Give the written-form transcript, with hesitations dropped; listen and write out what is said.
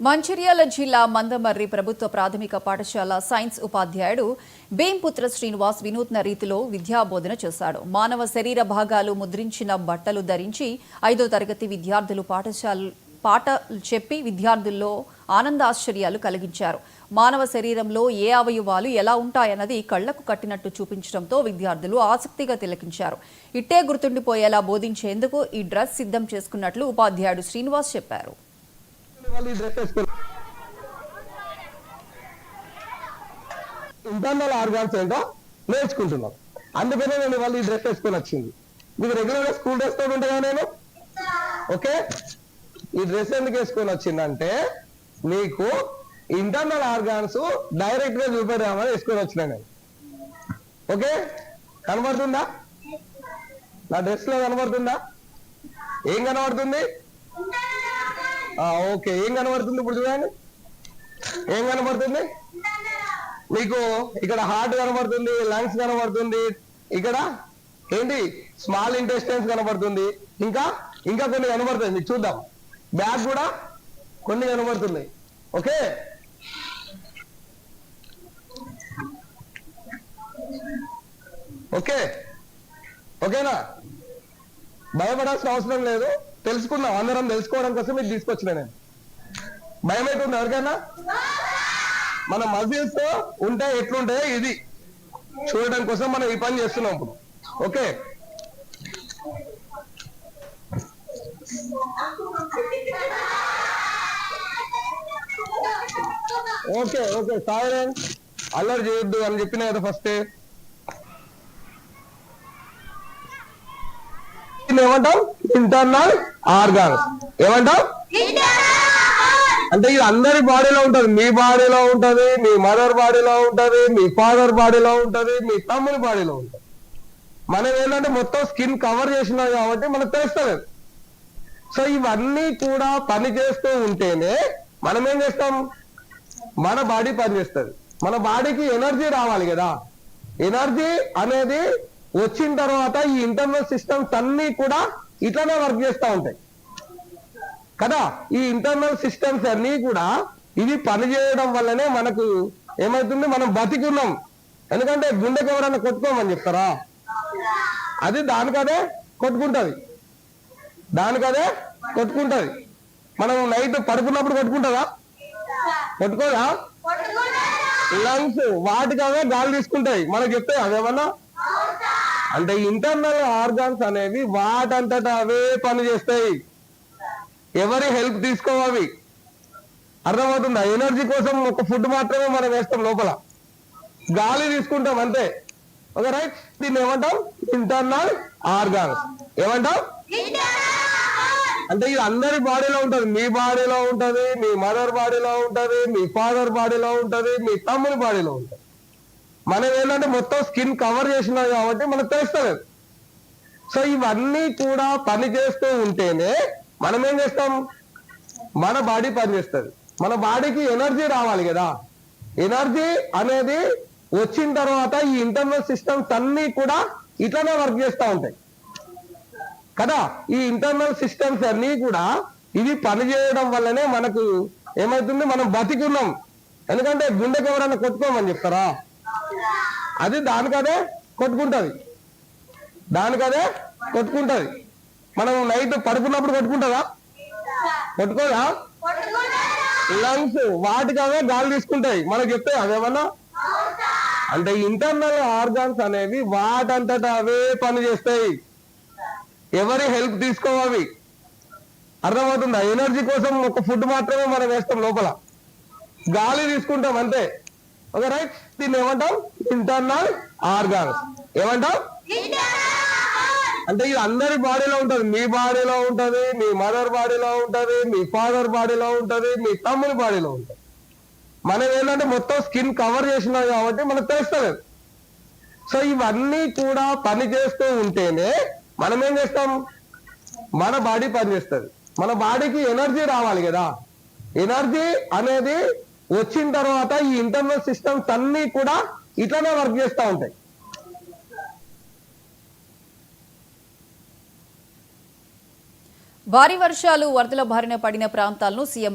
మంచిర్యాల జిల్లా మందమర్రి ప్రభుత్వ ప్రాథమిక పాఠశాల సైన్స్ ఉపాధ్యాయుడు బేంపుత్ర శ్రీనివాస్ వినూత్న రీతిలో విద్యాబోధన చేశాడు. మానవ శరీర భాగాలు ముద్రించిన బట్టలు ధరించి 5వ తరగతి విద్యార్థులు పాఠాలు చెప్పి విద్యార్థుల్లో ఆనందాశ్చర్యాలు కలిగించారు. మానవ శరీరంలో ఏ అవయవాలు ఎలా ఉంటాయన్నది కళ్లకు కట్టినట్టు చూపించడంతో విద్యార్థులు ఆసక్తిగా తిలకించారు. ఇట్టే గుర్తుండిపోయేలా బోధించేందుకు ఈ డ్రెస్ సిద్ధం చేసుకున్నట్లు ఉపాధ్యాయుడు శ్రీనివాస్ చెప్పారు. ఇంటర్నల్ ఆర్గాన్స్ ఏంటో నేర్చుకుంటున్నాం. అందుకనే నేను వాళ్ళు ఈ డ్రెస్ వేసుకొని వచ్చింది. మీకు రెగ్యులర్ గా స్కూల్ డ్రెస్ తోటి ఉంటాగా నేను ఓకే. ఈ డ్రెస్ ఎందుకు వేసుకొని వచ్చిందంటే మీకు ఇంటర్నల్ ఆర్గాన్స్ డైరెక్ట్ గా చూపెడదామని వేసుకొని వచ్చినా నేను. ఓకే, కనబడుతుందా? నా డ్రెస్ లో కనబడుతుందా? ఏం కనబడుతుంది? ఓకే, ఏం కనబడుతుంది? ఇప్పుడు చూడండి, ఏం కనబడుతుంది మీకు? ఇక్కడ హార్ట్ కనబడుతుంది, లంగ్స్ కనబడుతుంది, ఇక్కడ ఏంటి స్మాల్ ఇంటెస్టైన్స్ కనబడుతుంది, ఇంకా ఇంకా కొన్ని కనబడుతుంది. మీకు చూద్దాం, బ్యాక్ కూడా కొన్ని కనబడుతుంది. ఓకే, ఓకే ఓకేనా? భయపడాల్సిన అవసరం లేదు. తెలుసుకుందాం, అందరం తెలుసుకోవడం కోసం మీకు తీసుకొచ్చిన నేను. భయం అవుతుంది ఎవరికైనా? మన మజిల్స్ ఉంటే ఎట్లుంటాయో ఇది చూడడం కోసం మనం ఈ పని చేస్తున్నాం ఇప్పుడు. ఓకే, ఓకే ఓకే సైలెంట్, అల్లరి చేయొద్దు అని చెప్పిన కదా ఫస్ట్. ఏమంటాం? Internal organs. ఏమంటాం? అంటే ఇది అందరి బాడీలో ఉంటది. మీ బాడీలో ఉంటది, మీ మదర్ బాడీలో ఉంటది, మీ ఫాదర్ బాడీలో ఉంటది, మీ తమ్ముని బాడీలో ఉంటది. మనం ఏంటంటే మొత్తం స్కిన్ కవర్ చేసినాం కాబట్టి మనకు తెలుస్తలేదు. సో ఇవన్నీ కూడా పని చేస్తూ ఉంటేనే మనం ఏం చేస్తాం? మన బాడీ పనిచేస్తుంది. మన బాడీకి ఎనర్జీ రావాలి కదా. ఎనర్జీ అనేది వచ్చిన తర్వాత ఈ ఇంటర్నల్ సిస్టమ్స్ అన్ని కూడా ఇట్లానే వర్క్ చేస్తూ ఉంటాయి కదా. ఈ ఇంటర్నల్ సిస్టమ్స్ అన్ని కూడా ఇవి పనిచేయడం వల్లనే మనకు ఏమవుతుంది? మనం బతికున్నాం. ఎందుకంటే గుండెకి ఎవరైనా కొట్టుకోమని చెప్తారా? అది దానికదే కొట్టుకుంటది, దానికదే కొట్టుకుంటది. మనం నైట్ పడుకున్నప్పుడు కొట్టుకుంటుందా? కొట్టుకోదా? లంగ్స్ వాటికవే గాలి తీసుకుంటాయి. మనకు చెప్తే అవేమన్నా అంటే ఇంటర్నల్ ఆర్గాన్స్ అనేవి వాటంతటా అవే పని చేస్తాయి. ఎవరి హెల్ప్ తీసుకోవాలి. అర్థమవుతుందా? ఎనర్జీ కోసం ఒక ఫుడ్ మాత్రమే మనం వేస్తాం, లోపల గాలి తీసుకుంటాం అంతే. ఓకే రైట్, దీన్ని ఏమంటాం? Internal organs. ఏమంటాం? అంటే ఇది అందరి బాడీలో ఉంటది. మీ బాడీలో ఉంటది, మీ మదర్ బాడీలో ఉంటది, మీ ఫాదర్ బాడీలో ఉంటది, మీ తమ్ముని బాడీలో ఉంటది. మనం ఏంటంటే మొత్తం స్కిన్ కవర్ చేసినాం కాబట్టి మనకు తెలుస్తలేదు. సో ఇవన్నీ కూడా పని చేస్తూ ఉంటేనే మనం ఏం చేస్తాం? మన బాడీ పనిచేస్తుంది. మన బాడీకి ఎనర్జీ రావాలి కదా. ఎనర్జీ అనేది వచ్చిన తర్వాత ఈ ఇంటర్నల్ సిస్టమ్స్ అన్ని కూడా ఇట్లానే వర్క్ చేస్తూ ఉంటాయి కదా. ఈ ఇంటర్నల్ సిస్టమ్స్ అన్ని కూడా ఇవి పనిచేయడం వల్లనే మనకు ఏమవుతుంది? మనం బతికున్నాం. ఎందుకంటే గుండెకి ఎవరైనా కొట్టుకోమని చెప్తారా? అది దానికదే కొట్టుకుంటది, దానికదే కొట్టుకుంటది. మనం నైట్ పడుకున్నప్పుడు కొట్టుకుంటుందా? కొట్టుకోదా? లంగ్స్ వాటికవే గాలి తీసుకుంటాయి. మనకు చెప్తే అవేమన్నా అంటే ఇంటర్నల్ ఆర్గాన్స్ అనేవి వాటంతటా అవే పని చేస్తాయి. ఎవరి హెల్ప్ తీసుకోవాలి. అర్థమవుతుందా? ఎనర్జీ కోసం ఒక ఫుడ్ మాత్రమే మనం వేస్తాం, లోపల గాలి తీసుకుంటాం అంతే. ఓకే రైట్, దీన్ని ఏమంటాం? Internal organs. ఏమంటాం? అంటే ఇది అందరి బాడీలో ఉంటది. మీ బాడీలో ఉంటది, మీ మదర్ బాడీలో ఉంటది, మీ ఫాదర్ బాడీలో ఉంటది, మీ తమ్ముని బాడీలో ఉంటది. మనం ఏంటంటే మొత్తం స్కిన్ కవర్ చేసినాం కాబట్టి మనకు తెలుస్తలేదు. సో ఇవన్నీ కూడా పని చేస్తూ ఉంటేనే మనం ఏం చేస్తాం? మన బాడీ పనిచేస్తుంది. మన బాడీకి ఎనర్జీ రావాలి కదా. ఎనర్జీ అనేది వచ్చిన తర్వాత ఈ ఇంటర్నల్ సిస్టమ్స్ అన్ని కూడా ఇట్లానే వర్క్ చేస్తూ ఉంటాయి. భారీ వర్షాలు వరదల బారిన పడిన ప్రాంతాలను సీఎం